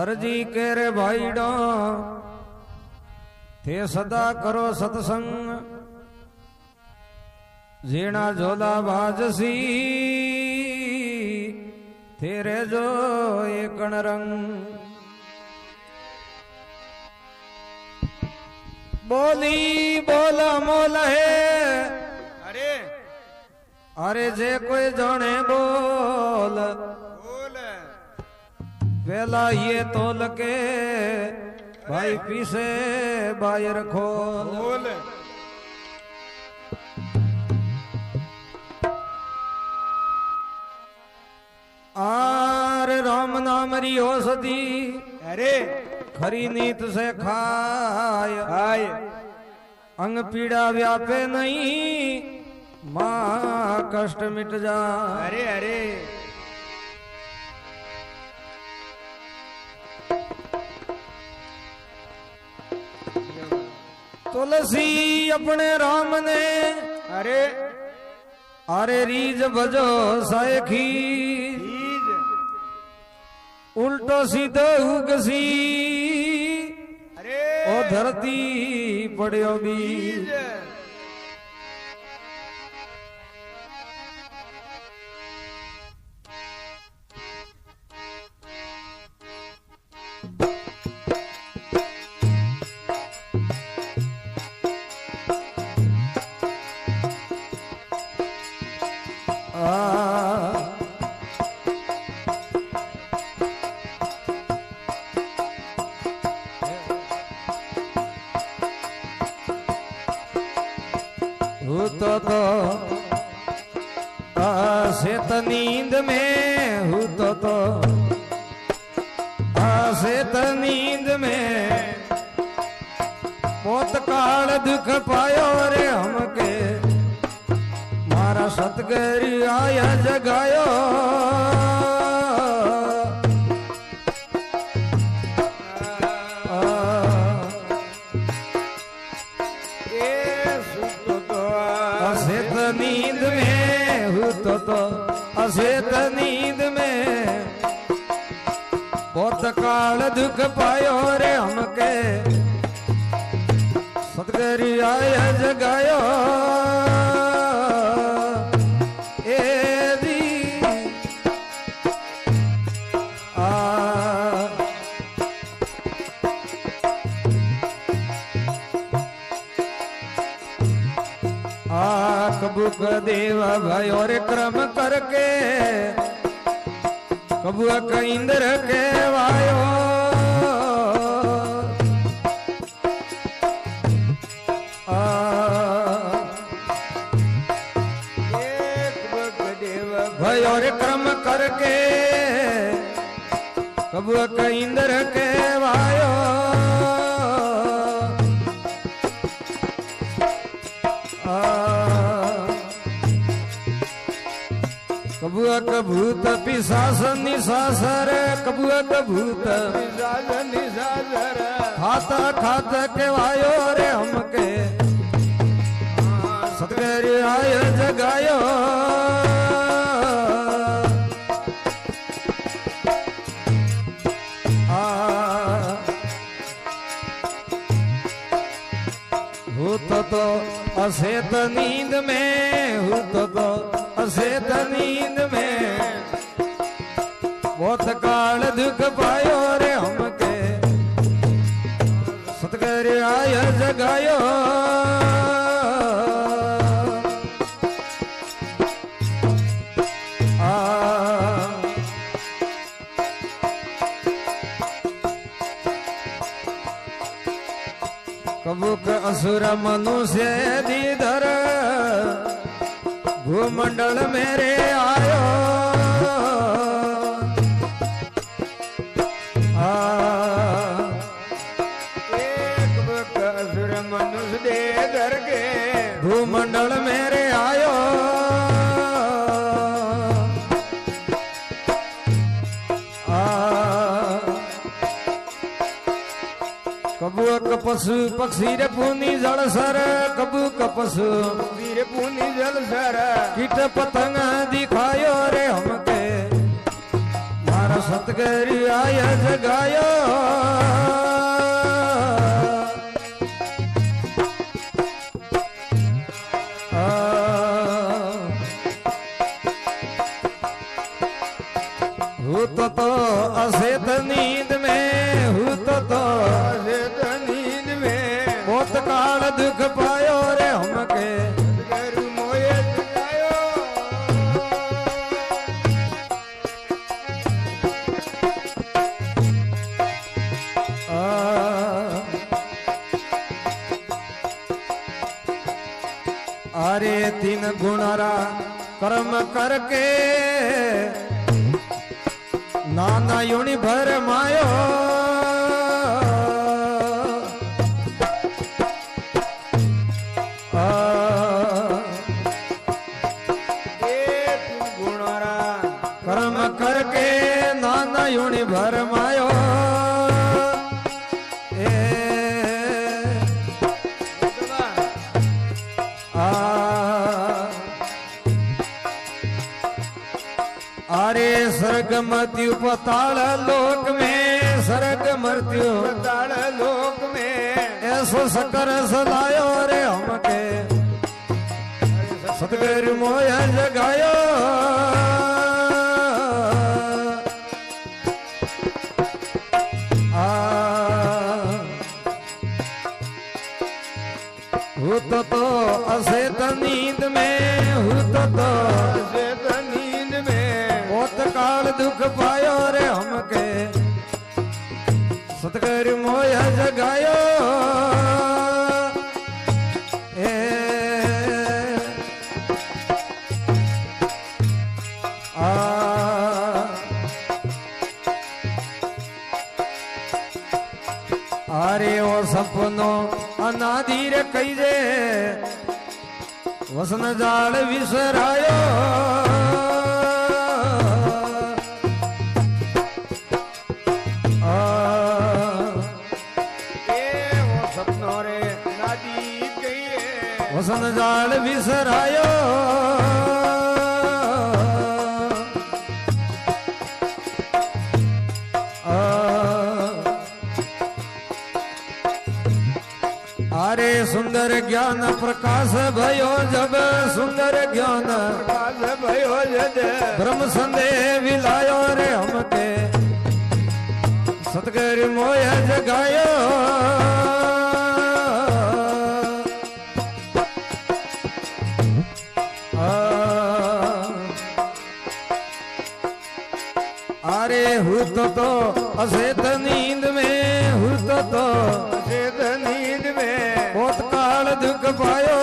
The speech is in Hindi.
અરજી કે રે ભાઈડો તે સદા કરો સત્સંગ ઝીણા ઝોલા વાજસી તે રેજો એકણ રંગ બોલી બોલા મોલ હે અરે જે કોઈ જાણે બોલ વેલા ये तोल के भाई पीसे बायर खोल आर राम नाम री औषधि अरे खरी नीत से खाय आय अंग पीड़ा व्यापे नहीं मां कष्ट मिट जा अरे अरे तुलसी अपने राम ने अरे अरे रीज भजो सायखी उल्टो सीधो उगसी अरे ओ धरती पड़ियो बीज तो आसेत नींद में हूँ तो आसेत नींद में बहुत काल दुख पायो रे हमके मारा सतगरी आया जगायो नींद में हूँ तो असेत नींद में बहुत काल दुख पायो रे हमके सतगरी आया जगायो ए दी कबूक देवा भाई और क्रम करके कबूक इंद्र के वायो भाई और क्रम करके कबूक इंद्र के वायो कबुअक भूत पिशासन निशासर कबुअक भूत पिशासन निशासर खाता खाता के वायो रे हमके सतगरी आय जगायो भूत तो असेत नींद में भूत तो असेत नींद में बहुत काल दुख पायो रे हमके सतगरी आय जगायो कबूक असुर मनुष्य दीधर भूमंडल मेरे आयो एक बुक असुर मनुष्य दे धर के भूमंडल मेरे आयो कबूक पशु पक्षी रे पूनी जल सर कबूक पशु वीर पूनी जल सर कीट पतंग दिखायो रे हमके सतगुरु आय जगायो हूँ तो असेत नींद में हूँ तो असेत नींद में बहुत काल दुख पायो रे हमके सतगुरु मोहे जगायो अरे तीन गुणारा कर्म करके नाना योनि भर मायो गुणारा कर्म करके नाना योनि भर मायो अरे स्वर्ग मृत्यु पताल लोक में स्वर्ग मृत्यु पताल लोक में ऐसो सकर सलायो रे हमके सतगुरु मोह जगायो हूँ तो असेत नींद में हूँ तो असेत नींद में बहुत काल दुख पायो रे हमके सतगुरु मोह जगायो अरे ओ सपनो अनादीर कईजे वसन जाल विसरायो सपनो रे नादी कहिए वसन जाल विसरायो अरे सुंदर ज्ञान प्रकाश भयो जब सुंदर ज्ञान प्रकाश भयो जद ब्रह्म संदेह विलायो रे हमके सतगुरु मोह जगायो अरे हूँ तो असेत नींद में हूँ तो असेत नींद में बहुत काल दुख पायो